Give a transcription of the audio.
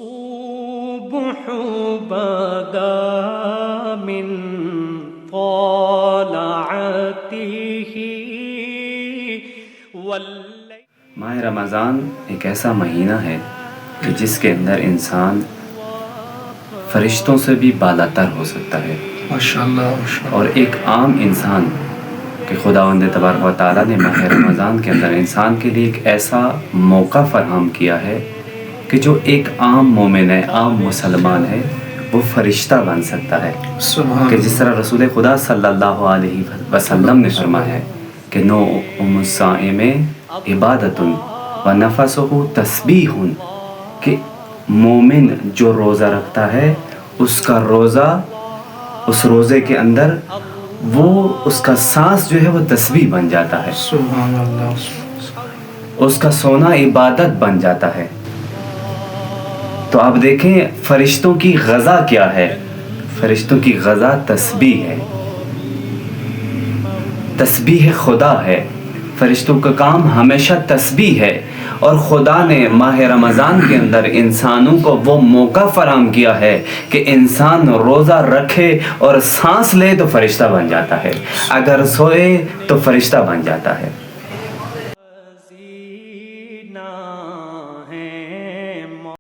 الصبح بدا من طلعته ماہ رمضان ایک ایسا مہینہ ہے کہ جس کے اندر انسان فرشتوں سے بھی بالاتر ہو سکتا ہے، ماشاءاللہ اور ایک عام انسان کہ خداوند تبارک و تعالیٰ نے ماہ رمضان کے اندر انسان کے لیے ایک ایسا موقع فراہم کیا ہے کہ جو ایک عام مومن ہے، عام مسلمان ہے، وہ فرشتہ بن سکتا ہے، کہ جس طرح رسول خدا صلی اللہ علیہ وسلم نے فرمایا ہے کہ نوم الصائم عبادت و نفسہ تسبیح، کہ مومن جو روزہ رکھتا ہے اس کا روزہ، اس روزے کے اندر وہ اس کا سانس جو ہے وہ تسبیح بن جاتا ہے، سبحان اللہ، اس کا سونا عبادت بن جاتا ہے۔ تو آپ دیکھیں فرشتوں کی غذا کیا ہے، فرشتوں کی غذا تسبیح ہے، تسبیح خدا ہے، فرشتوں کا کام ہمیشہ تسبیح ہے، اور خدا نے ماہ رمضان کے اندر انسانوں کو وہ موقع فراہم کیا ہے کہ انسان روزہ رکھے اور سانس لے تو فرشتہ بن جاتا ہے، اگر سوئے تو فرشتہ بن جاتا ہے۔